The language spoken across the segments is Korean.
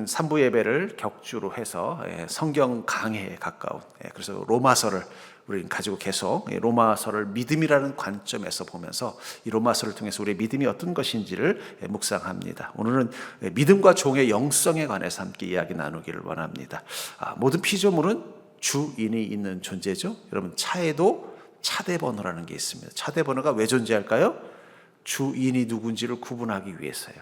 우리는 3부 예배를 격주로 해서 성경 강해에 가까운, 그래서 로마서를 우리는 가지고 계속 로마서를 믿음이라는 관점에서 보면서 이 로마서를 통해서 우리의 믿음이 어떤 것인지를 묵상합니다. 오늘은 믿음과 종의 영성에 관해서 함께 이야기 나누기를 원합니다. 모든 피조물은 주인이 있는 존재죠. 여러분, 차에도 차대번호라는 게 있습니다. 차대번호가 왜 존재할까요? 주인이 누군지를 구분하기 위해서요.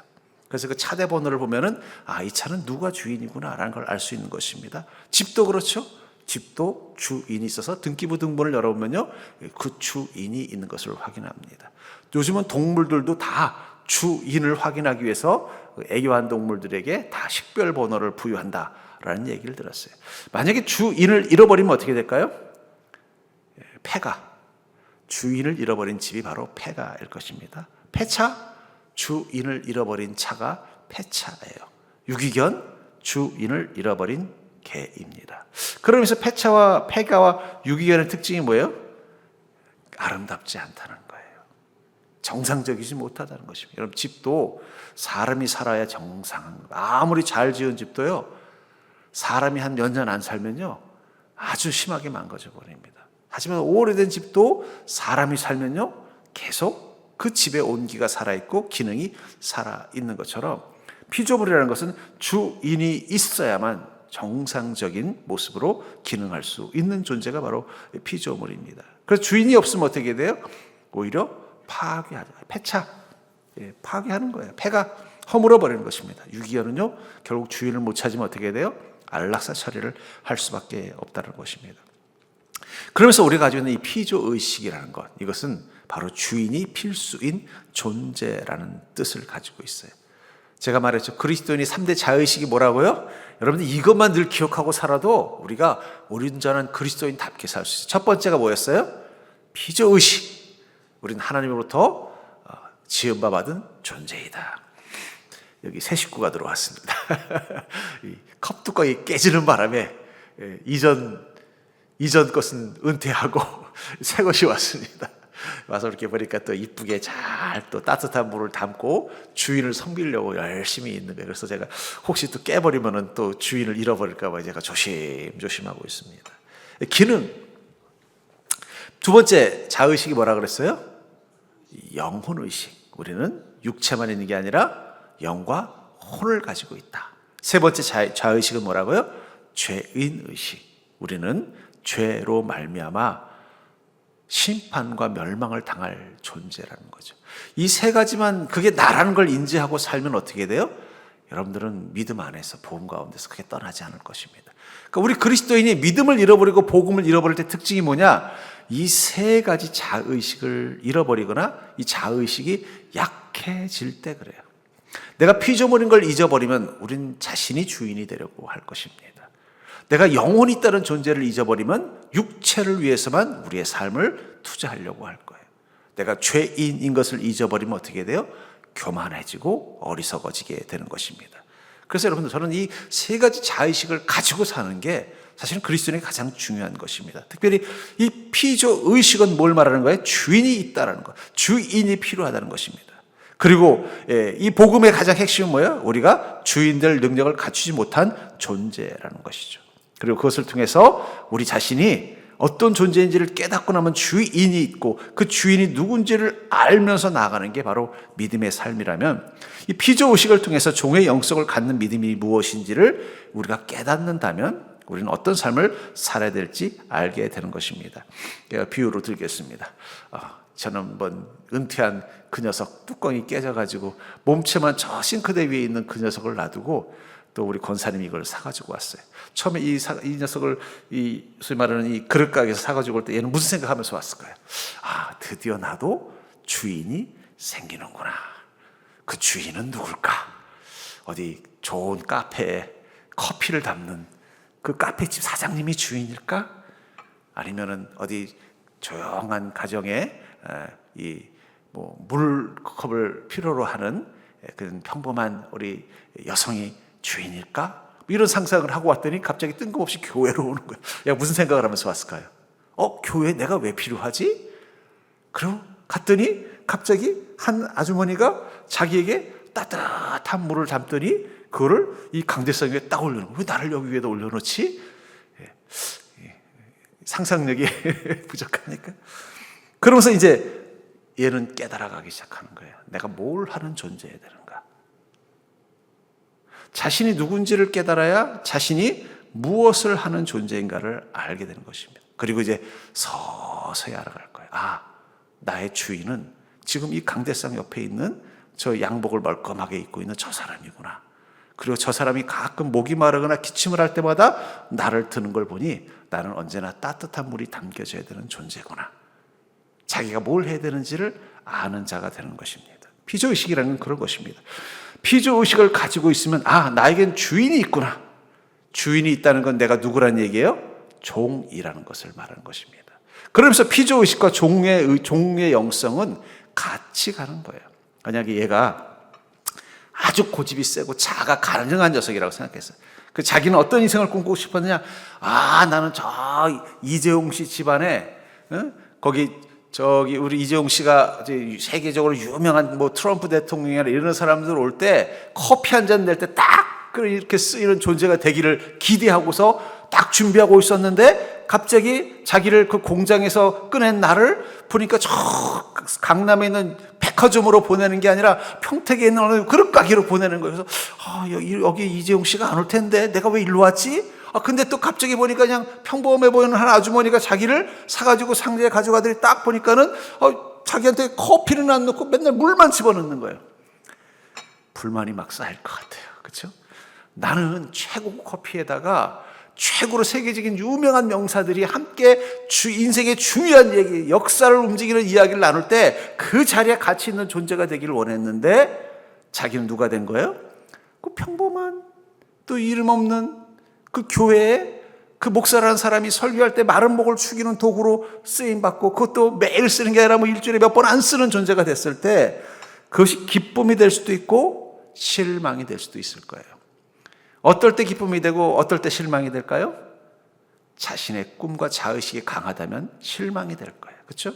그래서 그 차대번호를 보면은 이 차는 누가 주인이구나라는 걸 알 수 있는 것입니다. 집도 그렇죠. 집도 주인이 있어서 등기부 등본을 열어보면요, 그 주인이 있는 것을 확인합니다. 요즘은 동물들도 다 주인을 확인하기 위해서 애교한 동물들에게 다 식별 번호를 부여한다라는 얘기를 들었어요. 만약에 주인을 잃어버리면 어떻게 될까요? 폐가. 주인을 잃어버린 집이 바로 폐가일 것입니다. 폐차, 주인을 잃어버린 차가 폐차예요. 유기견, 주인을 잃어버린 개입니다. 그러면서 폐차와 폐가와 유기견의 특징이 뭐예요? 아름답지 않다는 거예요. 정상적이지 못하다는 것입니다. 여러분, 집도 사람이 살아야 정상한 거예요. 아무리 잘 지은 집도요, 사람이 한 몇 년 안 살면요, 아주 심하게 망가져 버립니다. 하지만 오래된 집도 사람이 살면요, 계속 그 집의 온기가 살아있고 기능이 살아있는 것처럼 피조물이라는 것은 주인이 있어야만 정상적인 모습으로 기능할 수 있는 존재가 바로 피조물입니다. 그래서 주인이 없으면 어떻게 돼요? 오히려 파괴하죠. 폐차, 파괴하는 거예요. 폐가 허물어 버리는 것입니다. 유기견은요, 결국 주인을 못 찾으면 어떻게 돼요? 안락사 처리를 할 수밖에 없다는 것입니다. 그러면서 우리가 가지고 있는 이 피조의식이라는 것, 이것은 바로 주인이 필수인 존재라는 뜻을 가지고 있어요. 제가 말했죠. 그리스도인이 3대 자의식이 뭐라고요? 여러분들 이것만 늘 기억하고 살아도 우리가 온전한 그리스도인답게 살 수 있어요. 첫 번째가 뭐였어요? 피조의식. 우리는 하나님으로부터 지음바 받은 존재이다. 여기 새 식구가 들어왔습니다. 이 컵 뚜껑이 깨지는 바람에 이전 것은 은퇴하고 새 것이 왔습니다. 와서 이렇게 보니까 또 이쁘게 잘 또 따뜻한 물을 담고 주인을 섬기려고 열심히 있는 거예요. 그래서 제가 혹시 또 깨버리면은 또 주인을 잃어버릴까 봐 제가 조심조심하고 있습니다. 기능. 두 번째 자의식이 뭐라 그랬어요? 영혼의식. 우리는 육체만 있는 게 아니라 영과 혼을 가지고 있다. 세 번째 자의식은 뭐라고요? 죄인의식. 우리는 죄로 말미암아 심판과 멸망을 당할 존재라는 거죠. 이 세 가지만 그게 나라는 걸 인지하고 살면 어떻게 돼요? 여러분들은 믿음 안에서 복음 가운데서 크게 떠나지 않을 것입니다. 그러니까 우리 그리스도인이 믿음을 잃어버리고 복음을 잃어버릴 때 특징이 뭐냐? 이 세 가지 자의식을 잃어버리거나 이 자의식이 약해질 때 그래요. 내가 피조물인 걸 잊어버리면 우린 자신이 주인이 되려고 할 것입니다. 내가 영혼이 있다는 존재를 잊어버리면 육체를 위해서만 우리의 삶을 투자하려고 할 거예요. 내가 죄인인 것을 잊어버리면 어떻게 돼요? 교만해지고 어리석어지게 되는 것입니다. 그래서 여러분들, 저는 이 세 가지 자의식을 가지고 사는 게 사실은 그리스도인에게 가장 중요한 것입니다. 특별히 이 피조의식은 뭘 말하는 거예요? 주인이 있다는 것, 주인이 필요하다는 것입니다. 그리고 이 복음의 가장 핵심은 뭐예요? 우리가 주인 될 능력을 갖추지 못한 존재라는 것이죠. 그리고 그것을 통해서 우리 자신이 어떤 존재인지를 깨닫고 나면 주인이 있고 그 주인이 누군지를 알면서 나아가는 게 바로 믿음의 삶이라면, 이 피조의식을 통해서 종의 영성을 갖는 믿음이 무엇인지를 우리가 깨닫는다면 우리는 어떤 삶을 살아야 될지 알게 되는 것입니다. 비유로 들겠습니다. 저는 한번 은퇴한 그 녀석 뚜껑이 깨져가지고 몸체만 저 싱크대 위에 있는 그 녀석을 놔두고 또 우리 권사님이 이걸 사가지고 왔어요. 처음에 이 녀석을 소위 말하는 이 그릇 가게에서 사가지고 올 때 얘는 무슨 생각하면서 왔을까요? 드디어 나도 주인이 생기는구나. 그 주인은 누굴까? 어디 좋은 카페에 커피를 담는 그 카페집 사장님이 주인일까? 아니면은 어디 조용한 가정에 물컵을 필요로 하는 그런 평범한 우리 여성이 주인일까? 이런 상상을 하고 왔더니 갑자기 뜬금없이 교회로 오는 거예요. 야, 무슨 생각을 하면서 왔을까요? 교회 내가 왜 필요하지? 그리고 갔더니 갑자기 한 아주머니가 자기에게 따뜻한 물을 담더니 그거를 이 강대상 위에 딱 올려놓은 거예요. 왜 나를 여기 위에다 올려놓지? 상상력이 부족하니까. 그러면서 이제 얘는 깨달아가기 시작하는 거예요. 내가 뭘 하는 존재여야 되는가. 자신이 누군지를 깨달아야 자신이 무엇을 하는 존재인가를 알게 되는 것입니다. 그리고 이제 서서히 알아갈 거예요. 나의 주인은 지금 이 강대상 옆에 있는 저 양복을 멀끔하게 입고 있는 저 사람이구나. 그리고 저 사람이 가끔 목이 마르거나 기침을 할 때마다 나를 드는 걸 보니 나는 언제나 따뜻한 물이 담겨져야 되는 존재구나. 자기가 뭘 해야 되는지를 아는 자가 되는 것입니다. 피조의식이라는 건 그런 것입니다. 피조의식을 가지고 있으면 나에겐 주인이 있구나. 주인이 있다는 건 내가 누구란 얘기예요? 종이라는 것을 말하는 것입니다. 그러면서 피조의식과 종의 영성은 같이 가는 거예요. 만약에 얘가 아주 고집이 세고 자아가 가능한 녀석이라고 생각했어요. 그 자기는 어떤 인생을 꿈꾸고 싶었느냐? 나는 저 이재용 씨 집안에 저기 우리 이재용 씨가 세계적으로 유명한 트럼프 대통령이나 이런 사람들 올 때 커피 한 잔 낼 때 딱 이렇게 쓰이는 존재가 되기를 기대하고서 딱 준비하고 있었는데 갑자기 자기를 그 공장에서 꺼낸 나를 보니까 저 강남에 있는 백화점으로 보내는 게 아니라 평택에 있는 어느 그릇 가게로 보내는 거예요. 그래서 여기 이재용 씨가 안 올 텐데 내가 왜 일로 왔지? 근데 또 갑자기 보니까 그냥 평범해 보이는 한 아주머니가 자기를 사가지고 상자에 가져가더니 딱 보니까는 자기한테 커피는 안 넣고 맨날 물만 집어넣는 거예요. 불만이 막 쌓일 것 같아요. 그렇죠? 나는 최고 커피에다가 최고로 세계적인 유명한 명사들이 함께 인생의 중요한 얘기, 역사를 움직이는 이야기를 나눌 때 그 자리에 같이 있는 존재가 되기를 원했는데 자기는 누가 된 거예요? 그 평범한 또 이름 없는 그 교회에 그 목사라는 사람이 설교할 때 마른 목을 축이는 도구로 쓰임받고 그것도 매일 쓰는 게 아니라 일주일에 몇 번 안 쓰는 존재가 됐을 때 그것이 기쁨이 될 수도 있고 실망이 될 수도 있을 거예요. 어떨 때 기쁨이 되고 어떨 때 실망이 될까요? 자신의 꿈과 자의식이 강하다면 실망이 될 거예요. 그렇죠?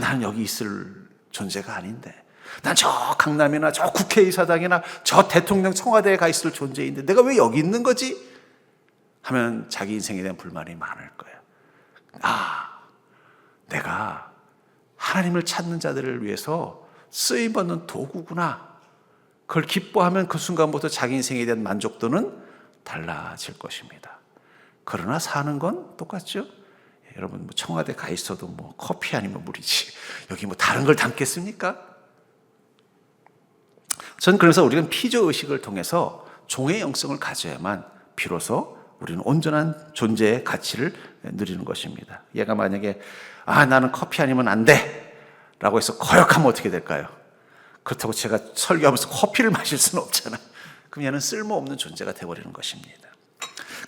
나는 여기 있을 존재가 아닌데 난 저 강남이나 저 국회의사당이나 저 대통령 청와대에 가 있을 존재인데 내가 왜 여기 있는 거지? 하면 자기 인생에 대한 불만이 많을 거예요. 내가 하나님을 찾는 자들을 위해서 쓰임받는 도구구나. 그걸 기뻐하면 그 순간부터 자기 인생에 대한 만족도는 달라질 것입니다. 그러나 사는 건 똑같죠? 여러분 청와대 가 있어도 커피 아니면 물이지 여기 다른 걸 담겠습니까? 전 그래서 우리는 피조의식을 통해서 종의 영성을 가져야만 비로소 우리는 온전한 존재의 가치를 누리는 것입니다. 얘가 만약에 나는 커피 아니면 안 돼 라고 해서 거역하면 어떻게 될까요? 그렇다고 제가 설교하면서 커피를 마실 수는 없잖아요. 그럼 얘는 쓸모없는 존재가 되어버리는 것입니다.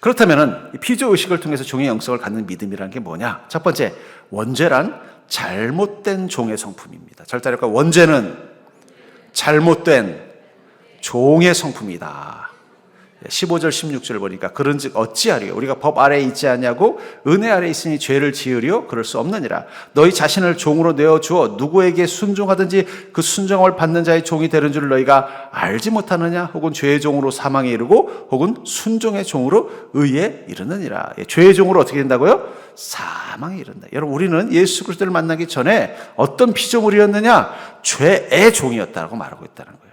그렇다면 피조의식을 통해서 종의 영성을 갖는 믿음이라는 게 뭐냐? 첫 번째, 원죄란 잘못된 종의 성품입니다. 절대로 원죄는 잘못된 종의 성품이다. 15절 16절 보니까 그런즉 어찌하리요? 우리가 법 아래에 있지 아니하고 은혜 아래에 있으니 죄를 지으리요? 그럴 수 없느니라. 너희 자신을 종으로 내어주어 누구에게 순종하든지 그 순종을 받는 자의 종이 되는 줄 너희가 알지 못하느냐? 혹은 죄의 종으로 사망에 이르고 혹은 순종의 종으로 의에 이르느니라. 죄의 종으로 어떻게 된다고요? 사망에 이른다. 여러분 우리는 예수 그리스도를 만나기 전에 어떤 피조물이었느냐? 죄의 종이었다고 말하고 있다는 거예요.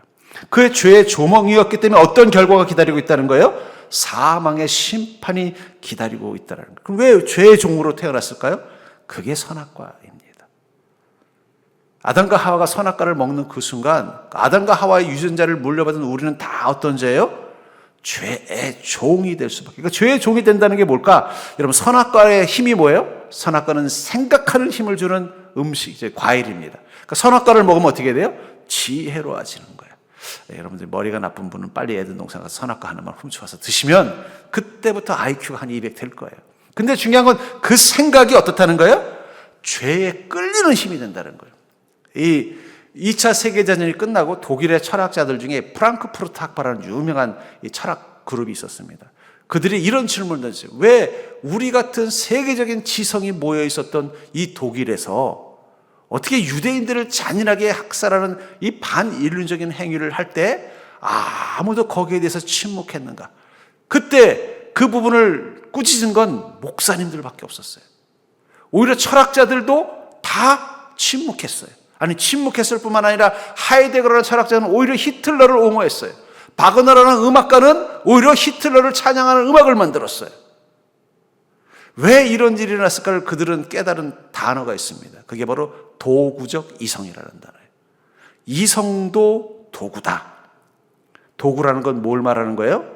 그의 죄의 조멍이었기 때문에 어떤 결과가 기다리고 있다는 거예요? 사망의 심판이 기다리고 있다는 거예요. 그럼 왜 죄의 종으로 태어났을까요? 그게 선악과입니다. 아담과 하와가 선악과를 먹는 그 순간 아담과 하와의 유전자를 물려받은 우리는 다 어떤 죄예요? 죄의 종이 될 수밖에. 그러니까 죄의 종이 된다는 게 뭘까? 여러분 선악과의 힘이 뭐예요? 선악과는 생각하는 힘을 주는 음식, 이제 과일입니다. 그러니까 선악과를 먹으면 어떻게 돼요? 지혜로워지는 거예요. 여러분들 머리가 나쁜 분은 빨리 에덴 동산 가서 선악과 하나만 훔쳐와서 드시면 그때부터 IQ가 한 200 될 거예요. 근데 중요한 건 그 생각이 어떻다는 거예요? 죄에 끌리는 힘이 된다는 거예요. 이 2차 세계대전이 끝나고 독일의 철학자들 중에 프랑크푸르트 학파라는 유명한 이 철학 그룹이 있었습니다. 그들이 이런 질문을 던졌어요. 왜 우리 같은 세계적인 지성이 모여 있었던 이 독일에서 어떻게 유대인들을 잔인하게 학살하는 이 반인륜적인 행위를 할 때 아무도 거기에 대해서 침묵했는가? 그때 그 부분을 꾸짖은 건 목사님들밖에 없었어요. 오히려 철학자들도 다 침묵했어요. 아니, 침묵했을 뿐만 아니라 하이데거라는 철학자는 오히려 히틀러를 옹호했어요. 바그너라는 음악가는 오히려 히틀러를 찬양하는 음악을 만들었어요. 왜 이런 일이 일어났을까를 그들은 깨달은 단어가 있습니다. 그게 바로 도구적 이성이라는 단어예요. 이성도 도구다. 도구라는 건 뭘 말하는 거예요?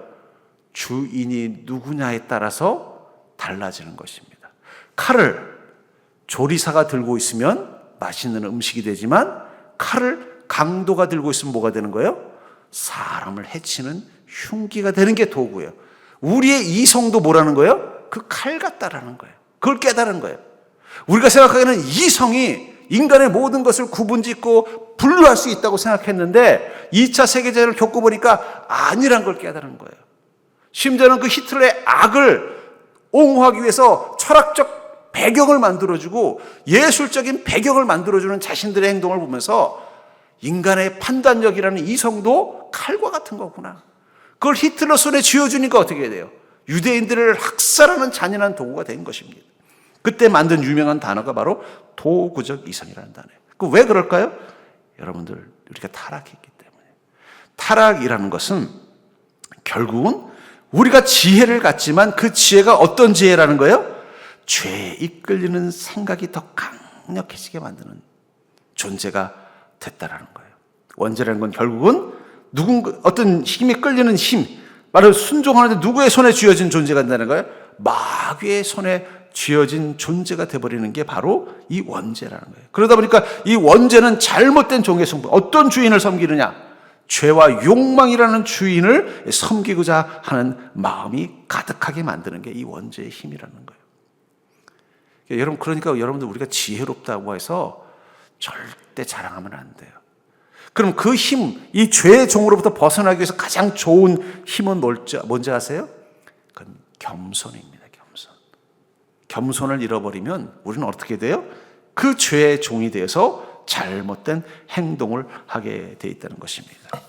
주인이 누구냐에 따라서 달라지는 것입니다. 칼을 조리사가 들고 있으면 맛있는 음식이 되지만 칼을 강도가 들고 있으면 뭐가 되는 거예요? 사람을 해치는 흉기가 되는 게 도구예요. 우리의 이성도 뭐라는 거예요? 그 칼 같다라는 거예요. 그걸 깨달은 거예요. 우리가 생각하기에는 이성이 인간의 모든 것을 구분짓고 분류할 수 있다고 생각했는데 2차 세계대전을 겪어보니까 아니란 걸 깨달은 거예요. 심지어는 그 히틀러의 악을 옹호하기 위해서 철학적 배경을 만들어주고 예술적인 배경을 만들어주는 자신들의 행동을 보면서 인간의 판단력이라는 이성도 칼과 같은 거구나. 그걸 히틀러 손에 쥐어주니까 어떻게 돼요? 유대인들을 학살하는 잔인한 도구가 된 것입니다. 그때 만든 유명한 단어가 바로 도구적 이성이라는 단어예요. 그 왜 그럴까요? 여러분들, 우리가 타락했기 때문에. 타락이라는 것은 결국은 우리가 지혜를 갖지만 그 지혜가 어떤 지혜라는 거예요? 죄에 이끌리는 생각이 더 강력해지게 만드는 존재가 됐다라는 거예요. 원죄라는 건 결국은 어떤 힘이 끌리는 힘, 바로 순종하는데 누구의 손에 쥐어진 존재가 된다는 거예요? 마귀의 손에 쥐어진 존재가 돼버리는 게 바로 이 원죄라는 거예요. 그러다 보니까 이 원죄는 잘못된 종의 성품, 어떤 주인을 섬기느냐? 죄와 욕망이라는 주인을 섬기고자 하는 마음이 가득하게 만드는 게 이 원죄의 힘이라는 거예요. 여러분, 그러니까 여러분들 우리가 지혜롭다고 해서 절대 자랑하면 안 돼요. 그럼 그 힘, 이 죄의 종으로부터 벗어나기 위해서 가장 좋은 힘은 뭔지 아세요? 그건 겸손입니다. 겸손. 겸손을 잃어버리면 우리는 어떻게 돼요? 그 죄의 종이 되어서 잘못된 행동을 하게 돼 있다는 것입니다.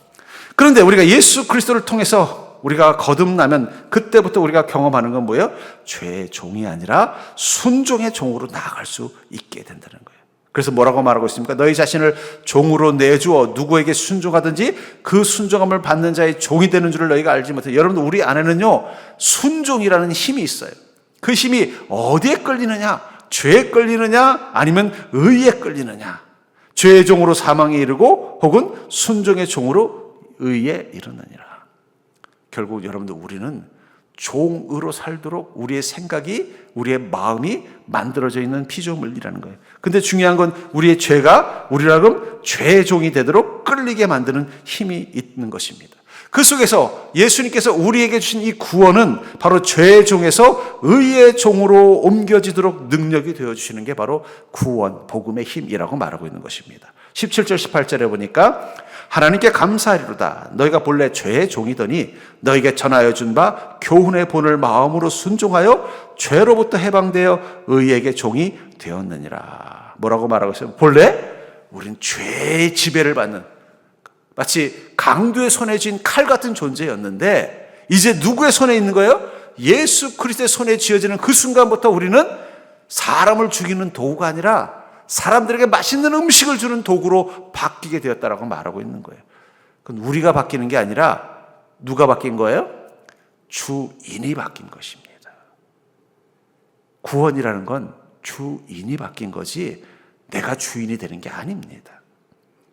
그런데 우리가 예수 그리스도를 통해서 우리가 거듭나면 그때부터 우리가 경험하는 건 뭐예요? 죄의 종이 아니라 순종의 종으로 나아갈 수 있게 된다는 거예요. 그래서 뭐라고 말하고 있습니까? 너희 자신을 종으로 내주어 누구에게 순종하든지 그 순종함을 받는 자의 종이 되는 줄을 너희가 알지 못해. 여러분들, 우리 안에는요, 순종이라는 힘이 있어요. 그 힘이 어디에 끌리느냐? 죄에 끌리느냐? 아니면 의에 끌리느냐? 죄의 종으로 사망에 이르고 혹은 순종의 종으로 의에 이르느니라. 결국 여러분들, 우리는 종으로 살도록 우리의 생각이, 우리의 마음이 만들어져 있는 피조물이라는 거예요. 근데 중요한 건 우리의 죄가 우리라고 죄의 종이 되도록 끌리게 만드는 힘이 있는 것입니다. 그 속에서 예수님께서 우리에게 주신 이 구원은 바로 죄의 종에서 의의 종으로 옮겨지도록 능력이 되어주시는 게 바로 구원, 복음의 힘이라고 말하고 있는 것입니다. 17절 18절에 보니까 하나님께 감사하리로다. 너희가 본래 죄의 종이더니 너희에게 전하여 준 바 교훈의 본을 마음으로 순종하여 죄로부터 해방되어 의에게 종이 되었느니라. 뭐라고 말하고 있어요? 본래 우린 죄의 지배를 받는, 마치 강도의 손에 쥔 칼 같은 존재였는데 이제 누구의 손에 있는 거예요? 예수 그리스도의 손에 쥐어지는 그 순간부터 우리는 사람을 죽이는 도구가 아니라 사람들에게 맛있는 음식을 주는 도구로 바뀌게 되었다라고 말하고 있는 거예요. 그건 우리가 바뀌는 게 아니라 누가 바뀐 거예요? 주인이 바뀐 것입니다. 구원이라는 건 주인이 바뀐 거지 내가 주인이 되는 게 아닙니다.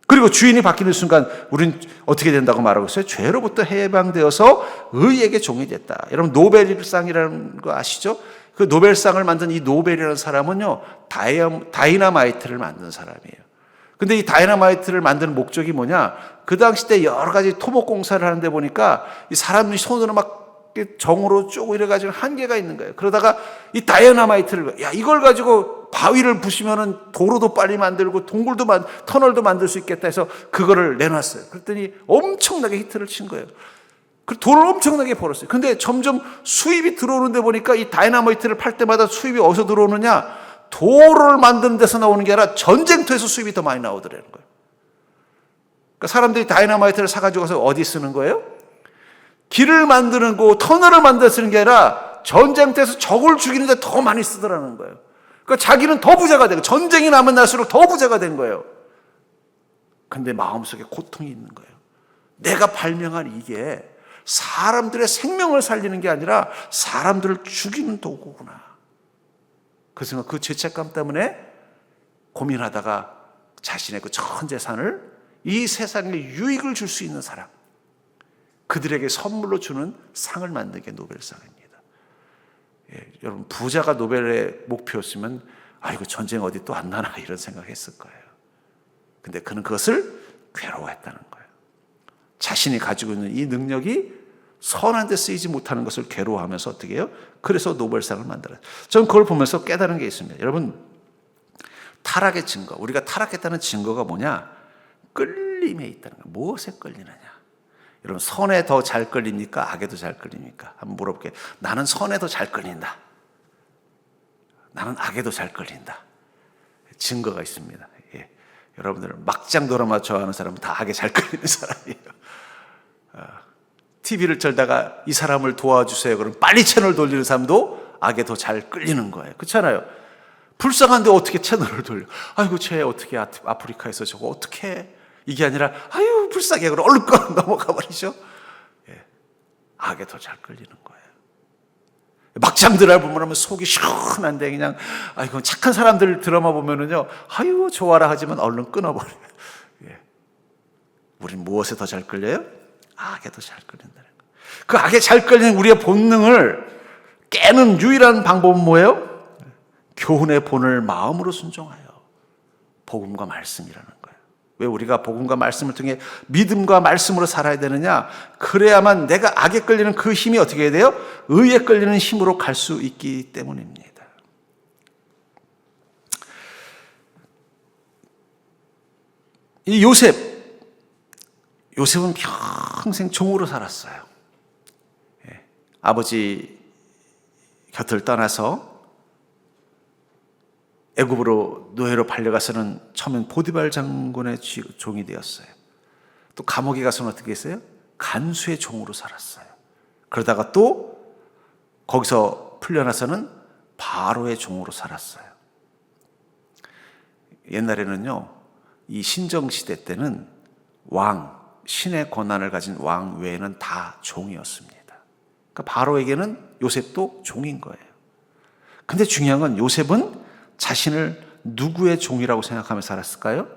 그리고 주인이 바뀌는 순간 우리는 어떻게 된다고 말하고 있어요? 죄로부터 해방되어서 의에게 종이 됐다. 여러분, 노벨상이라는 거 아시죠? 그 노벨상을 만든 이 노벨이라는 사람은요, 다이너마이트를 만든 사람이에요. 근데 이 다이너마이트를 만드는 목적이 뭐냐? 그 당시 때 여러 가지 토목 공사를 하는데 보니까 이 사람들이 손으로 막 정으로 쪼고 이래가지고 한계가 있는 거예요. 그러다가 이 다이너마이트를, 야, 이걸 가지고 바위를 부시면은 도로도 빨리 만들고 터널도 만들 수 있겠다 해서 그거를 내놨어요. 그랬더니 엄청나게 히트를 친 거예요. 그 돈을 엄청나게 벌었어요. 근데 점점 수입이 들어오는데 보니까 이 다이너마이트를 팔 때마다 수입이 어디서 들어오느냐? 도로를 만드는 데서 나오는 게 아니라 전쟁터에서 수입이 더 많이 나오더라는 거예요. 그러니까 사람들이 다이너마이트를 사가지고 가서 어디 쓰는 거예요? 길을 만드는 거, 터널을 만들어 쓰는 게 아니라 전쟁터에서 적을 죽이는데 더 많이 쓰더라는 거예요. 그러니까 자기는 더 부자가 되고 전쟁이 나면 날수록 더 부자가 된 거예요. 근데 마음속에 고통이 있는 거예요. 내가 발명한 이게 사람들의 생명을 살리는 게 아니라 사람들을 죽이는 도구구나. 그래서 그 죄책감 때문에 고민하다가 자신의 그 전 재산을 이 세상에 유익을 줄 수 있는 사람, 그들에게 선물로 주는 상을 만든 게 노벨상입니다. 예, 여러분 부자가 노벨의 목표였으면 아이고 전쟁 어디 또 안 나나 이런 생각했을 거예요. 근데 그는 그것을 괴로워했다는 거예요. 자신이 가지고 있는 이 능력이 선한 데 쓰이지 못하는 것을 괴로워하면서 어떻게 해요? 그래서 노벨상을 만들어요. 저는 그걸 보면서 깨달은 게 있습니다. 여러분 타락의 증거, 우리가 타락했다는 증거가 뭐냐? 끌림에 있다는 거예요. 무엇에 끌리느냐? 여러분 선에 더 잘 끌립니까? 악에 더 잘 끌립니까? 한번 물어볼게요. 나는 선에 더 잘 끌린다. 나는 악에 더 잘 끌린다. 증거가 있습니다. 예. 여러분들은 막장 드라마 좋아하는 사람은 다 악에 잘 끌리는 사람이에요. TV를 틀다가 이 사람을 도와주세요. 그럼 빨리 채널 돌리는 사람도 악에 더 잘 끌리는 거예요. 그렇잖아요. 불쌍한데 어떻게 채널을 돌려? 아이고 쟤 어떻게 아프리카에서 저거 어떻게 해? 이게 아니라 아유 불쌍해 그럼 얼른 꺼 넘어가 버리죠. 예. 악에 더 잘 끌리는 거예요. 막장 드라마 보면 속이 시원한데 그냥 아이고 착한 사람들 드라마 보면은요 아유 좋아라 하지만 얼른 끊어버려요. 예. 우린 무엇에 더 잘 끌려요? 악에 더 잘 끌린다는 거예요. 그 악에 잘 끌리는 우리의 본능을 깨는 유일한 방법은 뭐예요? 교훈의 본을 마음으로 순종하여 복음과 말씀이라는 거예요. 왜 우리가 복음과 말씀을 통해 믿음과 말씀으로 살아야 되느냐? 그래야만 내가 악에 끌리는 그 힘이 어떻게 해야 돼요? 의에 끌리는 힘으로 갈 수 있기 때문입니다. 이 요셉은 평생 종으로 살았어요. 아버지 곁을 떠나서 애굽으로 노예로 팔려가서는 처음엔 보디발 장군의 종이 되었어요. 또 감옥에 가서는 어떻게 했어요? 간수의 종으로 살았어요. 그러다가 또 거기서 풀려나서는 바로의 종으로 살았어요. 옛날에는요, 이 신정시대 때는 신의 권한을 가진 왕 외에는 다 종이었습니다. 그러니까 바로에게는 요셉도 종인 거예요. 근데 중요한 건 요셉은 자신을 누구의 종이라고 생각하며 살았을까요?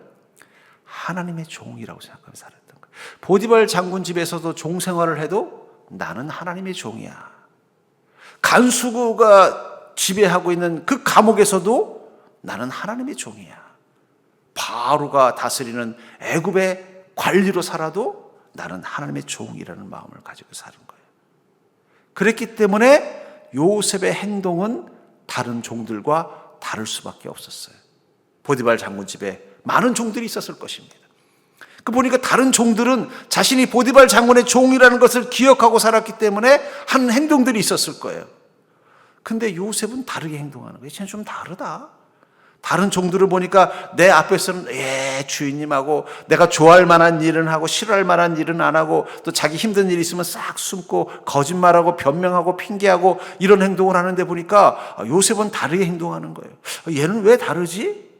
하나님의 종이라고 생각하며 살았던 거예요. 보디발 장군 집에서도 종 생활을 해도 나는 하나님의 종이야. 간수가 지배하고 있는 그 감옥에서도 나는 하나님의 종이야. 바로가 다스리는 애굽의 관리로 살아도 나는 하나님의 종이라는 마음을 가지고 사는 거예요. 그랬기 때문에 요셉의 행동은 다른 종들과 다를 수밖에 없었어요. 보디발 장군 집에 많은 종들이 있었을 것입니다. 그 보니까 다른 종들은 자신이 보디발 장군의 종이라는 것을 기억하고 살았기 때문에 하는 행동들이 있었을 거예요. 근데 요셉은 다르게 행동하는 거예요. 쟤는 좀 다르다. 다른 종들을 보니까 내 앞에서는 주인님하고 내가 좋아할 만한 일은 하고 싫어할 만한 일은 안 하고 또 자기 힘든 일이 있으면 싹 숨고 거짓말하고 변명하고 핑계하고 이런 행동을 하는데 보니까 요셉은 다르게 행동하는 거예요. 얘는 왜 다르지?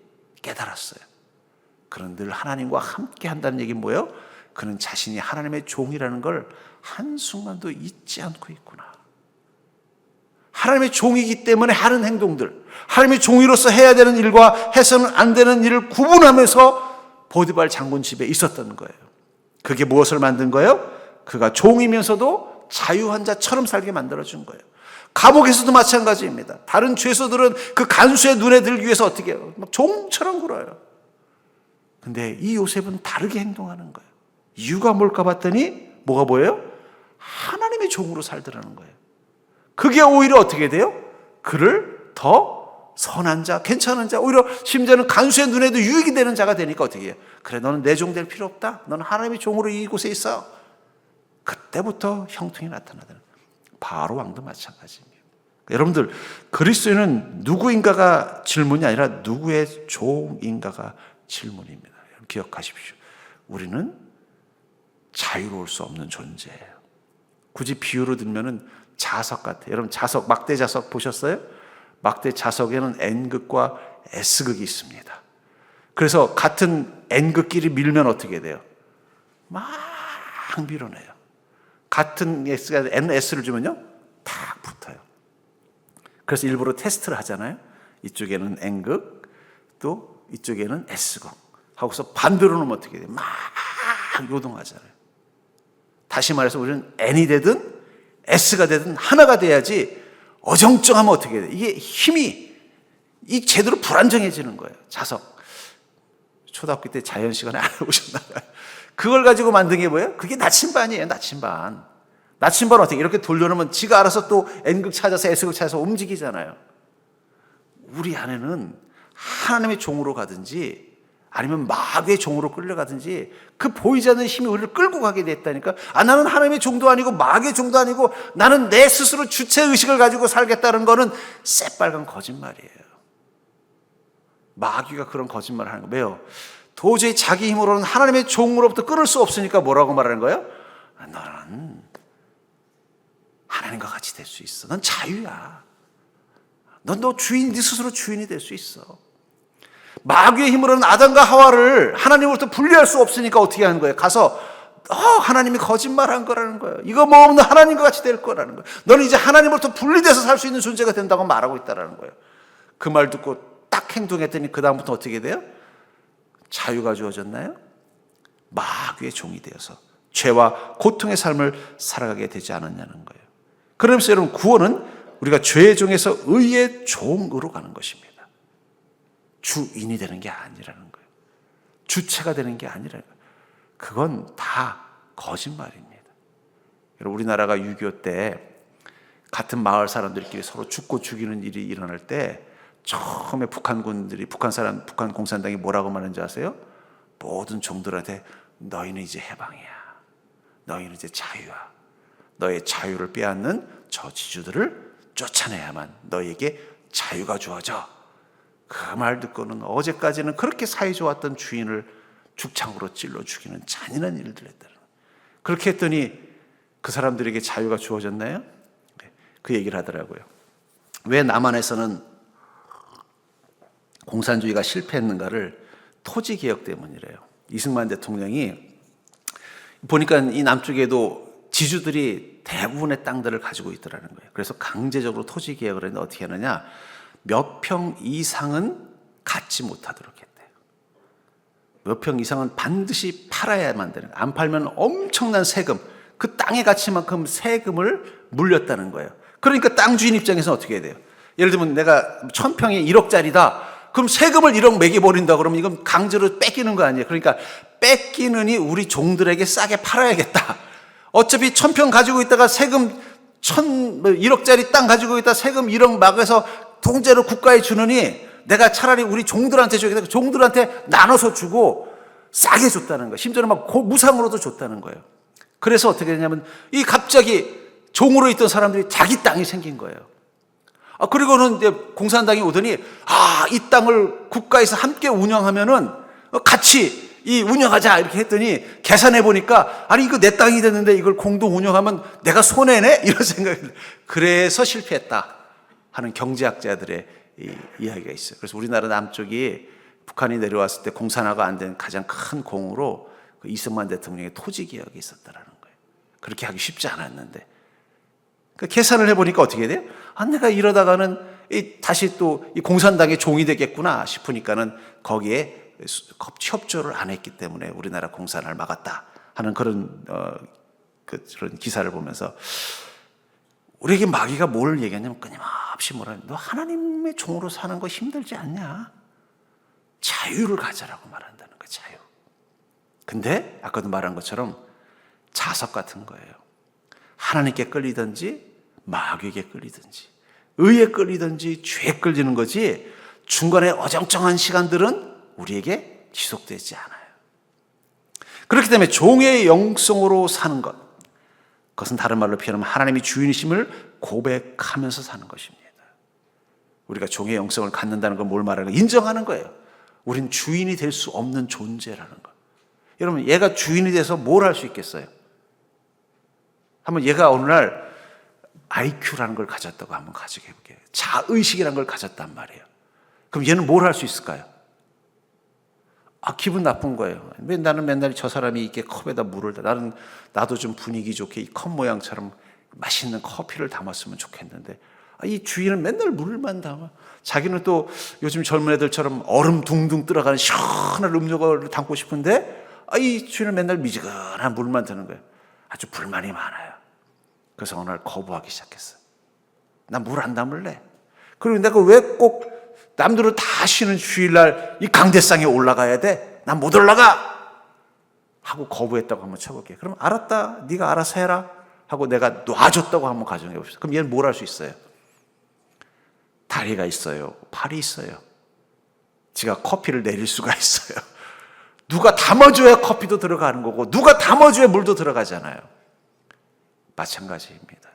깨달았어요. 그는 늘 하나님과 함께 한다는 얘기는 뭐예요? 그는 자신이 하나님의 종이라는 걸 한순간도 잊지 않고 있구나. 하나님의 종이기 때문에 하는 행동들, 하나님의 종이로서 해야 되는 일과 해서는 안 되는 일을 구분하면서 보디발 장군 집에 있었던 거예요. 그게 무엇을 만든 거예요? 그가 종이면서도 자유한 자처럼 살게 만들어준 거예요. 감옥에서도 마찬가지입니다. 다른 죄수들은 그 간수의 눈에 들기 위해서 어떻게 해요? 막 종처럼 굴어요. 근데 이 요셉은 다르게 행동하는 거예요. 이유가 뭘까 봤더니 뭐가 보여요? 하나님의 종으로 살더라는 거예요. 그게 오히려 어떻게 돼요? 그를 더 선한 자, 괜찮은 자, 오히려 심지어는 간수의 눈에도 유익이 되는 자가 되니까 어떻게 해요? 그래, 너는 내 종 될 필요 없다. 너는 하나님의 종으로 이곳에 있어. 그때부터 형통이 나타나더라는 거예요. 바로 왕도 마찬가지입니다. 여러분들, 그리스도인은 누구인가가 질문이 아니라 누구의 종인가가 질문입니다. 여러분 기억하십시오. 우리는 자유로울 수 없는 존재예요. 굳이 비유로 들면은 자석 같아요. 여러분 자석, 막대 자석 보셨어요? 막대 자석에는 N극과 S극이 있습니다. 그래서 같은 N극끼리 밀면 어떻게 돼요? 막 밀어내요. 같은 S가 NS를 주면요 탁 붙어요. 그래서 일부러 테스트를 하잖아요. 이쪽에는 N극, 또 이쪽에는 S극 하고서 반대로 놓으면 어떻게 돼요? 막 요동하잖아요. 다시 말해서 우리는 N이 되든 S가 되든 하나가 돼야지 어정쩡하면 어떻게 돼요? 이게 힘이 제대로 불안정해지는 거예요. 자석. 초등학교 때 자연 시간에 안 오셨나 봐요. 그걸 가지고 만든 게 뭐예요? 그게 나침반이에요. 나침반. 나침반 어떻게 이렇게 돌려놓으면 지가 알아서 또 N극 찾아서 S극 찾아서 움직이잖아요. 우리 안에는 하나님의 종으로 가든지 아니면 마귀의 종으로 끌려가든지 그 보이지 않는 힘이 우리를 끌고 가게 됐다니까. 나는 하나님의 종도 아니고 마귀의 종도 아니고 나는 내 스스로 주체의식을 가지고 살겠다는 거는 새빨간 거짓말이에요. 마귀가 그런 거짓말을 하는 거예요. 왜요? 도저히 자기 힘으로는 하나님의 종으로부터 끊을 수 없으니까 뭐라고 말하는 거예요? 너는 하나님과 같이 될 수 있어. 넌 자유야. 너 주인, 네 스스로 주인이 될 수 있어. 마귀의 힘으로는 아담과 하와를 하나님으로부터 분리할 수 없으니까 어떻게 하는 거예요? 가서 하나님이 거짓말한 거라는 거예요. 이거 뭐 없는 하나님과 같이 될 거라는 거예요. 너는 이제 하나님으로부터 분리돼서 살 수 있는 존재가 된다고 말하고 있다는 거예요. 그 말 듣고 딱 행동했더니 그 다음부터 어떻게 돼요? 자유가 주어졌나요? 마귀의 종이 되어서 죄와 고통의 삶을 살아가게 되지 않았냐는 거예요. 그러면서 여러분 구원은 우리가 죄의 종에서 의의 종으로 가는 것입니다. 주인이 되는 게 아니라는 거예요. 주체가 되는 게 아니라는 거예요. 그건 다 거짓말입니다. 여러분 우리나라가 6.25 때 같은 마을 사람들끼리 서로 죽고 죽이는 일이 일어날 때 처음에 북한군들이 북한 공산당이 뭐라고 말하는지 아세요? 모든 종들한테 너희는 이제 해방이야. 너희는 이제 자유야. 너의 자유를 빼앗는 저 지주들을 쫓아내야만 너희에게 자유가 주어져. 그 말 듣고는 어제까지는 그렇게 사이좋았던 주인을 죽창으로 찔러 죽이는 잔인한 일들을 했다는 거예요. 그렇게 했더니 그 사람들에게 자유가 주어졌나요? 그 얘기를 하더라고요. 왜 남한에서는 공산주의가 실패했는가를 토지개혁 때문이래요. 이승만 대통령이 보니까 이 남쪽에도 지주들이 대부분의 땅들을 가지고 있더라는 거예요. 그래서 강제적으로 토지개혁을 했는데 어떻게 하느냐? 몇 평 이상은 갖지 못하도록 했대요. 몇 평 이상은 반드시 팔아야만 되는 거예요. 안 팔면 엄청난 세금, 그 땅의 가치만큼 세금을 물렸다는 거예요. 그러니까 땅 주인 입장에서는 어떻게 해야 돼요? 예를 들면 내가 1000평이 1억짜리다. 그럼 세금을 1억 매겨버린다 그러면 이건 강제로 뺏기는 거 아니에요? 그러니까 뺏기느니 우리 종들에게 싸게 팔아야겠다. 어차피 1000평 가지고 있다가 세금 1억짜리 땅 가지고 있다 세금 1억 막아서 통째로 국가에 주느니 내가 차라리 우리 종들한테 줘야겠다. 종들한테 나눠서 주고 싸게 줬다는 거예요. 심지어는 막 무상으로도 줬다는 거예요. 그래서 어떻게 되냐면 이 갑자기 종으로 있던 사람들이 자기 땅이 생긴 거예요. 그리고는 이제 공산당이 오더니 이 땅을 국가에서 함께 운영하면은 같이 운영하자 이렇게 했더니 계산해 보니까 아니 이거 내 땅이 됐는데 이걸 공동 운영하면 내가 손해네 이런 생각이 들어요. 그래서 실패했다 하는 경제학자들의 이야기가 있어요. 그래서 우리나라 남쪽이 북한이 내려왔을 때 공산화가 안 된 가장 큰 공으로 그 이승만 대통령의 토지 개혁이 있었다라는 거예요. 그렇게 하기 쉽지 않았는데 계산을 해보니까 어떻게 돼요? 내가 이러다가는 다시 또 이 공산당의 종이 되겠구나 싶으니까는 거기에 협조를 안 했기 때문에 우리나라 공산화를 막았다 하는 그런 기사를 보면서 우리에게 마귀가 뭘 얘기하냐면 끊임없이 뭐라 너 하나님의 종으로 사는 거 힘들지 않냐? 자유를 가져라고 말한다는 거예요. 자유. 근데 아까도 말한 것처럼 자석 같은 거예요. 하나님께 끌리든지 마귀에게 끌리든지 의에 끌리든지 죄에 끌리는 거지 중간에 어정쩡한 시간들은 우리에게 지속되지 않아요. 그렇기 때문에 종의 영성으로 사는 것, 그것은 다른 말로 표현하면 하나님이 주인이심을 고백하면서 사는 것입니다. 우리가 종의 영성을 갖는다는 건 뭘 말하는 거예요? 인정하는 거예요. 우린 주인이 될 수 없는 존재라는 것. 여러분, 얘가 주인이 돼서 뭘 할 수 있겠어요? 한번 얘가 어느 날 IQ라는 걸 가졌다고 한번 가정해 볼게요. 자의식이라는 걸 가졌단 말이에요. 그럼 얘는 뭘 할 수 있을까요? 기분 나쁜 거예요. 왜 나는 맨날 저 사람이 이렇게 컵에다 물을 나도 좀 분위기 좋게 이 컵 모양처럼 맛있는 커피를 담았으면 좋겠는데, 이 주인은 맨날 물만 담아. 자기는 또 요즘 젊은 애들처럼 얼음 둥둥 들어가는 시원한 음료를 담고 싶은데, 이 주인은 맨날 미지근한 물만 드는 거예요. 아주 불만이 많아요. 그래서 어느 날 거부하기 시작했어요. 나 물 안 담을래. 그리고 내가 왜 꼭 남들은 다 쉬는 주일날 이 강대상에 올라가야 돼? 난 못 올라가! 하고 거부했다고 한번 쳐볼게요. 그럼 알았다. 네가 알아서 해라. 하고 내가 놔줬다고 한번 가정해 봅시다. 그럼 얘는 뭘 할 수 있어요? 다리가 있어요. 팔이 있어요. 지가 커피를 내릴 수가 있어요. 누가 담아줘야 커피도 들어가는 거고, 누가 담아줘야 물도 들어가잖아요. 마찬가지입니다.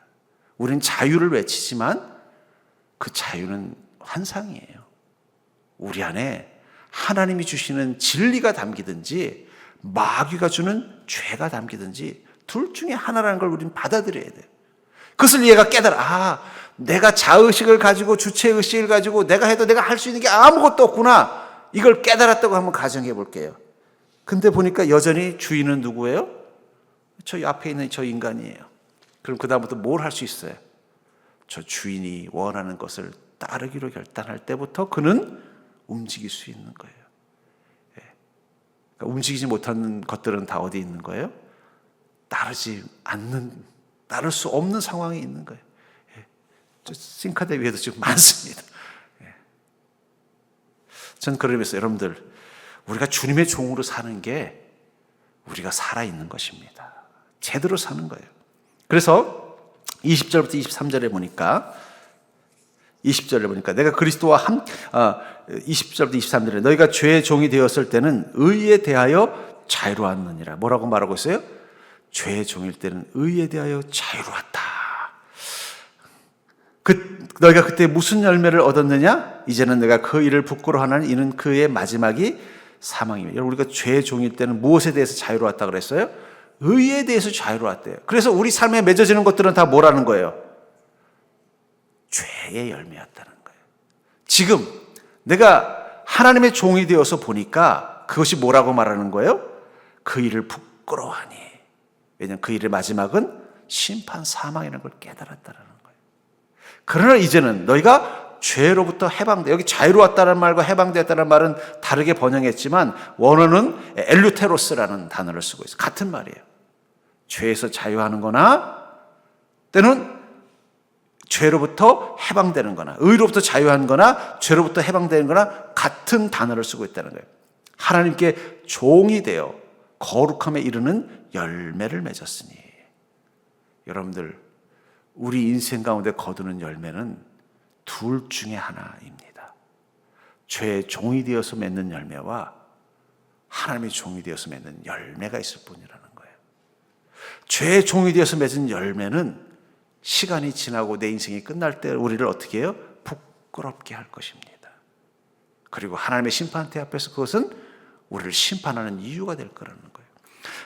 우린 자유를 외치지만 그 자유는 환상이에요. 우리 안에 하나님이 주시는 진리가 담기든지 마귀가 주는 죄가 담기든지 둘 중에 하나라는 걸 우리는 받아들여야 돼요. 그것을 얘가 깨달아. 내가 자의식을 가지고 주체의식을 가지고 내가 해도 내가 할 수 있는 게 아무것도 없구나. 이걸 깨달았다고 한번 가정해 볼게요. 근데 보니까 여전히 주인은 누구예요? 저 앞에 있는 저 인간이에요. 그럼 그 다음부터 뭘 할 수 있어요? 저 주인이 원하는 것을 따르기로 결단할 때부터 그는 움직일 수 있는 거예요. 그러니까 움직이지 못하는 것들은 다 어디 있는 거예요? 따를 수 없는 상황에 있는 거예요. 싱카대 위에도 지금 많습니다. 전 그러면서 여러분들, 우리가 주님의 종으로 사는 게 우리가 살아있는 것입니다. 제대로 사는 거예요. 그래서 20절부터 23절에 보니까 20절에 보니까 내가 그리스도와 20절부터 23절에 너희가 죄의 종이 되었을 때는 의에 대하여 자유로웠느니라. 뭐라고 말하고 있어요? 죄의 종일 때는 의에 대하여 자유로웠다. 너희가 그때 무슨 열매를 얻었느냐? 이제는 내가 그 일을 부끄러워하는 이는 그의 마지막이 사망이에요. 여러분, 우리가 죄의 종일 때는 무엇에 대해서 자유로웠다 그랬어요? 의에 대해서 자유로웠대요. 그래서 우리 삶에 맺어지는 것들은 다 뭐라는 거예요? 죄의 열매였다는 거예요. 지금 내가 하나님의 종이 되어서 보니까 그것이 뭐라고 말하는 거예요? 그 일을 부끄러워하니. 왜냐하면 그 일의 마지막은 심판, 사망이라는 걸 깨달았다는 거예요. 그러나 이제는 너희가 죄로부터 해방돼. 여기 자유로웠다는 말과 해방되었다는 말은 다르게 번역했지만 원어는 엘루테로스라는 단어를 쓰고 있어요. 같은 말이에요. 죄에서 자유하는 거나 때는 죄로부터 해방되는 거나 의로부터 자유한 거나 죄로부터 해방되는 거나 같은 단어를 쓰고 있다는 거예요. 하나님께 종이 되어 거룩함에 이르는 열매를 맺었으니. 여러분들, 우리 인생 가운데 거두는 열매는 둘 중에 하나입니다. 죄의 종이 되어서 맺는 열매와 하나님의 종이 되어서 맺는 열매가 있을 뿐이라는 거예요. 죄의 종이 되어서 맺은 열매는 시간이 지나고 내 인생이 끝날 때 우리를 어떻게 해요? 부끄럽게 할 것입니다. 그리고 하나님의 심판대 앞에서 그것은 우리를 심판하는 이유가 될 거라는 거예요.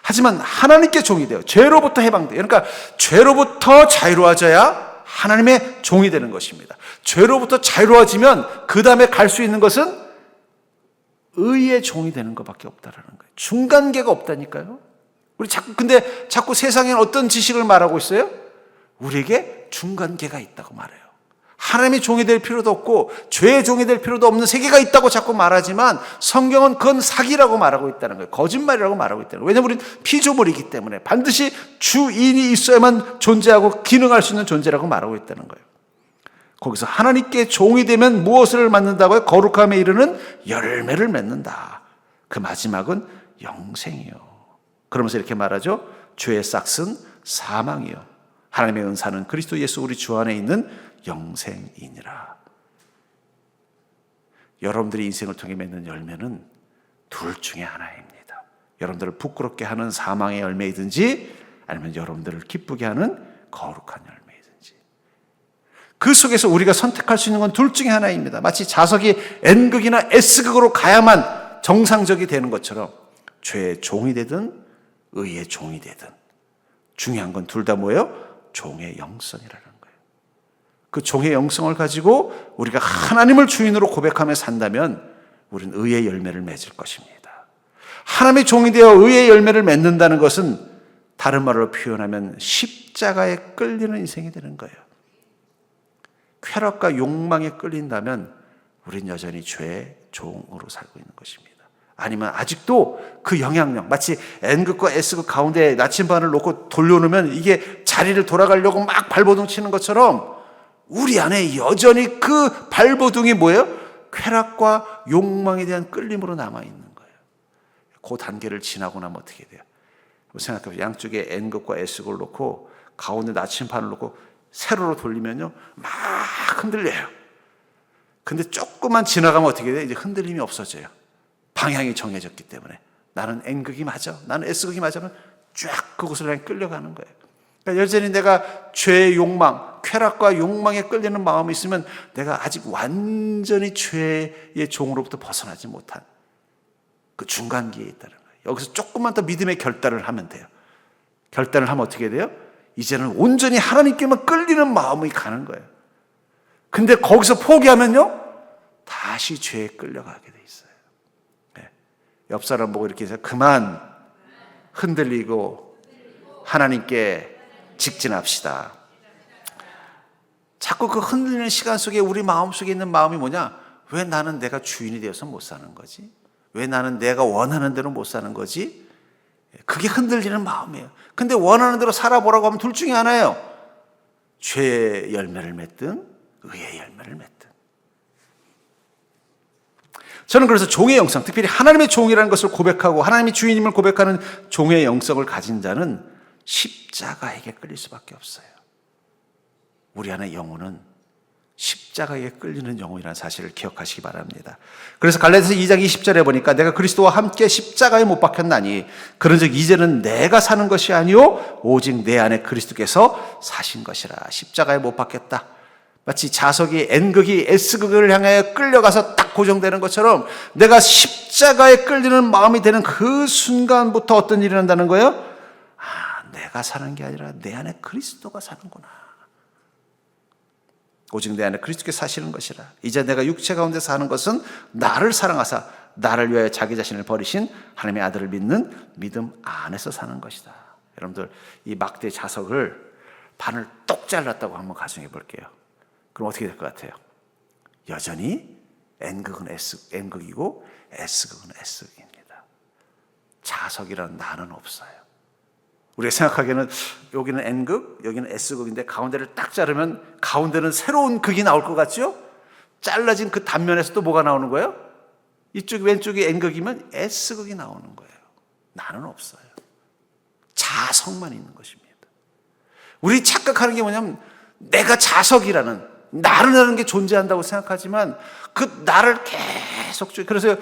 하지만 하나님께 종이 돼요. 죄로부터 해방돼요. 그러니까 죄로부터 자유로워져야 하나님의 종이 되는 것입니다. 죄로부터 자유로워지면 그 다음에 갈 수 있는 것은 의의 종이 되는 것밖에 없다라는 거예요. 중간계가 없다니까요. 우리 자꾸 세상에는 어떤 지식을 말하고 있어요? 우리에게 중간계가 있다고 말해요. 하나님의 종이 될 필요도 없고 죄의 종이 될 필요도 없는 세계가 있다고 자꾸 말하지만 성경은 그건 사기라고 말하고 있다는 거예요. 거짓말이라고 말하고 있다는 거예요. 왜냐하면 우리는 피조물이기 때문에 반드시 주인이 있어야만 존재하고 기능할 수 있는 존재라고 말하고 있다는 거예요. 거기서 하나님께 종이 되면 무엇을 맺는다고요? 거룩함에 이르는 열매를 맺는다. 그 마지막은 영생이요. 그러면서 이렇게 말하죠. 죄의 싹은 사망이요. 하나님의 은사는 그리스도 예수 우리 주 안에 있는 영생이니라. 여러분들이 인생을 통해 맺는 열매는 둘 중에 하나입니다. 여러분들을 부끄럽게 하는 사망의 열매이든지 아니면 여러분들을 기쁘게 하는 거룩한 열매이든지. 그 속에서 우리가 선택할 수 있는 건 둘 중에 하나입니다. 마치 자석이 N극이나 S극으로 가야만 정상적이 되는 것처럼 죄의 종이 되든 의의 종이 되든 중요한 건 둘 다 뭐예요? 종의 영성이라는 거예요. 그 종의 영성을 가지고 우리가 하나님을 주인으로 고백하며 산다면 우리는 의의 열매를 맺을 것입니다. 하나님의 종이 되어 의의 열매를 맺는다는 것은 다른 말로 표현하면 십자가에 끌리는 인생이 되는 거예요. 쾌락과 욕망에 끌린다면 우린 여전히 죄의 종으로 살고 있는 것입니다. 아니면 아직도 그 영향력, 마치 N극과 S극 가운데 나침반을 놓고 돌려놓으면 이게 자리를 돌아가려고 막 발버둥 치는 것처럼 우리 안에 여전히 그 발버둥이 뭐예요? 쾌락과 욕망에 대한 끌림으로 남아있는 거예요. 그 단계를 지나고 나면 어떻게 돼요? 생각해보세요. 양쪽에 N극과 S극을 놓고 가운데 나침반을 놓고 세로로 돌리면요 막 흔들려요. 근데 조금만 지나가면 어떻게 돼요? 이제 흔들림이 없어져요. 방향이 정해졌기 때문에 나는 N극이 맞아, 나는 S극이 맞으면 쫙 그곳을 그냥 끌려가는 거예요. 그러니까 여전히 내가 죄의 욕망, 쾌락과 욕망에 끌리는 마음이 있으면 내가 아직 완전히 죄의 종으로부터 벗어나지 못한 그 중간기에 있다는 거예요. 여기서 조금만 더 믿음의 결단을 하면 돼요. 결단을 하면 어떻게 돼요? 이제는 온전히 하나님께만 끌리는 마음이 가는 거예요. 근데 거기서 포기하면요 다시 죄에 끌려가게 돼 있어요. 네. 옆 사람 보고 이렇게 해서 그만 흔들리고 하나님께 직진합시다. 자꾸 그 흔들리는 시간 속에 우리 마음속에 있는 마음이 뭐냐? 왜 나는 내가 주인이 되어서 못 사는 거지? 왜 나는 내가 원하는 대로 못 사는 거지? 그게 흔들리는 마음이에요. 근데 원하는 대로 살아보라고 하면 둘 중에 하나예요. 죄의 열매를 맺든 의의 열매를 맺든. 저는 그래서 종의 영성, 특별히 하나님의 종이라는 것을 고백하고 하나님의 주인임을 고백하는 종의 영성을 가진 자는 십자가에게 끌릴 수밖에 없어요. 우리 안의 영혼은 십자가에 끌리는 영혼이라는 사실을 기억하시기 바랍니다. 그래서 갈라디아서 2장 20절에 보니까 내가 그리스도와 함께 십자가에 못 박혔나니 그런즉 이제는 내가 사는 것이 아니요 오직 내 안에 그리스도께서 사신 것이라. 십자가에 못 박혔다. 마치 자석이 N극이 S극을 향하여 끌려가서 딱 고정되는 것처럼 내가 십자가에 끌리는 마음이 되는 그 순간부터 어떤 일이 난다는 거예요? 내가 사는 게 아니라 내 안에 그리스도가 사는구나. 오직 내 안에 그리스도께서 사시는 것이라. 이제 내가 육체 가운데 사는 것은 나를 사랑하사 나를 위하여 자기 자신을 버리신 하나님의 아들을 믿는 믿음 안에서 사는 것이다. 여러분들 이 막대 자석을 반을 똑 잘랐다고 한번 가정해 볼게요. 그럼 어떻게 될 것 같아요? 여전히 N극은 N극이고 S극은 S극입니다. 자석이라는 나는 없어요. 우리가 생각하기에는 여기는 N극, 여기는 S극인데 가운데를 딱 자르면 가운데는 새로운 극이 나올 것 같죠? 잘라진 그 단면에서 또 뭐가 나오는 거예요? 이쪽 왼쪽이 N극이면 S극이 나오는 거예요. 나는 없어요. 자석만 있는 것입니다. 우리 착각하는 게 뭐냐면 내가 자석이라는 나라는 게 존재한다고 생각하지만 그 나를 계속 그래서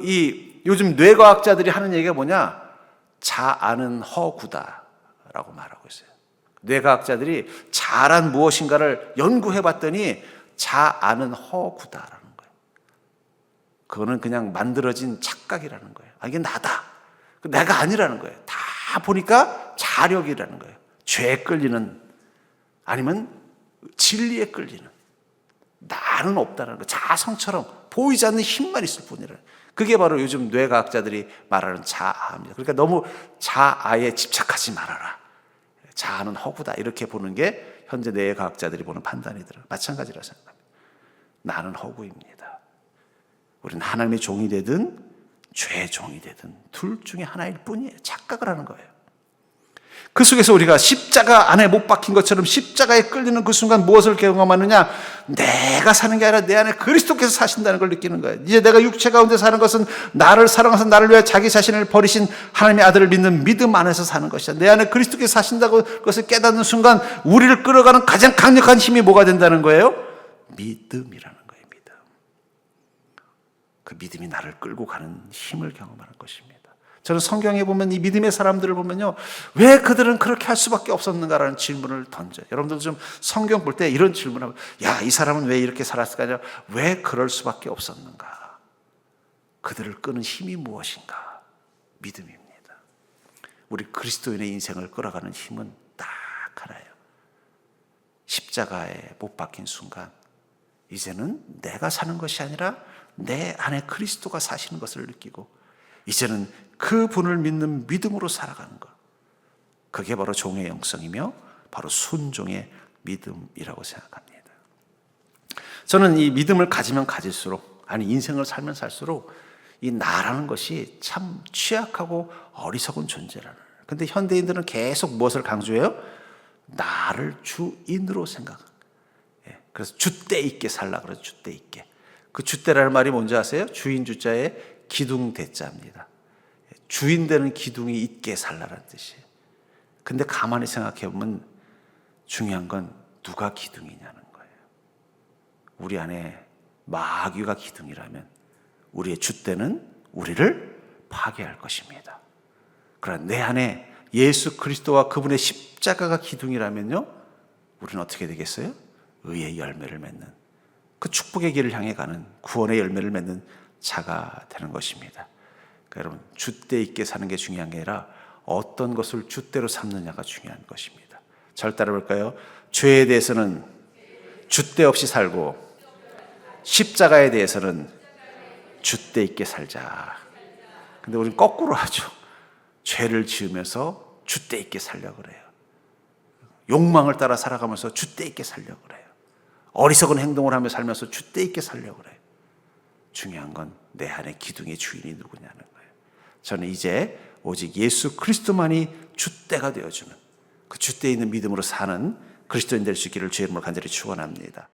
이 요즘 뇌과학자들이 하는 얘기가 뭐냐? 자아는 허구다라고 말하고 있어요. 뇌과학자들이 자란 무엇인가를 연구해 봤더니 자아는 허구다라는 거예요. 그거는 그냥 만들어진 착각이라는 거예요. 이게 나다. 내가 아니라는 거예요. 다 보니까 자력이라는 거예요. 죄에 끌리는 아니면 진리에 끌리는 나는 없다는 거. 자성처럼 보이지 않는 힘만 있을 뿐이라. 그게 바로 요즘 뇌과학자들이 말하는 자아입니다. 그러니까 너무 자아에 집착하지 말아라. 자아는 허구다. 이렇게 보는 게 현재 뇌과학자들이 보는 판단이더라고요. 마찬가지라고 생각합니다. 나는 허구입니다. 우리는 하나님의 종이 되든 죄의 종이 되든 둘 중에 하나일 뿐이에요. 착각을 하는 거예요. 그 속에서 우리가 십자가 안에 못 박힌 것처럼 십자가에 끌리는 그 순간 무엇을 경험하느냐? 내가 사는 게 아니라 내 안에 그리스도께서 사신다는 걸 느끼는 거예요. 이제 내가 육체 가운데 사는 것은 나를 사랑하사 나를 위해 자기 자신을 버리신 하나님의 아들을 믿는 믿음 안에서 사는 것이다. 내 안에 그리스도께서 사신다고 그것을 깨닫는 순간 우리를 끌어가는 가장 강력한 힘이 뭐가 된다는 거예요? 믿음이라는 거예요. 믿음. 그 믿음이 나를 끌고 가는 힘을 경험하는 것입니다. 저는 성경에 보면 이 믿음의 사람들을 보면요, 왜 그들은 그렇게 할 수밖에 없었는가라는 질문을 던져요. 여러분들 좀 성경 볼 때 이런 질문을 하면, 야, 이 사람은 왜 이렇게 살았을까? 아니라 왜 그럴 수밖에 없었는가? 그들을 끄는 힘이 무엇인가? 믿음입니다. 우리 그리스도인의 인생을 끌어가는 힘은 딱 하나예요. 십자가에 못 박힌 순간 이제는 내가 사는 것이 아니라 내 안에 그리스도가 사시는 것을 느끼고 이제는 그 분을 믿는 믿음으로 살아가는 것. 그게 바로 종의 영성이며 바로 순종의 믿음이라고 생각합니다. 저는 이 믿음을 가지면 가질수록, 아니 인생을 살면 살수록 이 나라는 것이 참 취약하고 어리석은 존재라는. 근데 현대인들은 계속 무엇을 강조해요? 나를 주인으로 생각합니다. 그래서 줏대 있게 살라 그래서 줏대 있게. 그 줏대라는 말이 뭔지 아세요? 주인 주자에 기둥 대자입니다. 주인 되는 기둥이 있게 살라는 뜻이에요. 근데 가만히 생각해 보면 중요한 건 누가 기둥이냐는 거예요. 우리 안에 마귀가 기둥이라면 우리의 줏대는 우리를 파괴할 것입니다. 그러나 내 안에 예수 그리스도와 그분의 십자가가 기둥이라면요, 우리는 어떻게 되겠어요? 의의 열매를 맺는, 그 축복의 길을 향해 가는 구원의 열매를 맺는 자가 되는 것입니다. 그러니까 여러분, 줏대 있게 사는 게 중요한 게 아니라 어떤 것을 줏대로 삼느냐가 중요한 것입니다. 절 따라볼까요? 죄에 대해서는 줏대 없이 살고 십자가에 대해서는 줏대 있게 살자. 근데 우리는 거꾸로 하죠. 죄를 지으면서 줏대 있게 살려고 그래요. 욕망을 따라 살아가면서 줏대 있게 살려고 그래요. 어리석은 행동을 하며 살면서 줏대 있게 살려고 그래요. 중요한 건 내 안에 기둥의 주인이 누구냐는 거예요. 저는 이제 오직 예수 그리스도만이 줏대가 되어주는, 그 줏대에 있는 믿음으로 사는 그리스도인 될 수 있기를 주의 이름으로 간절히 축원합니다.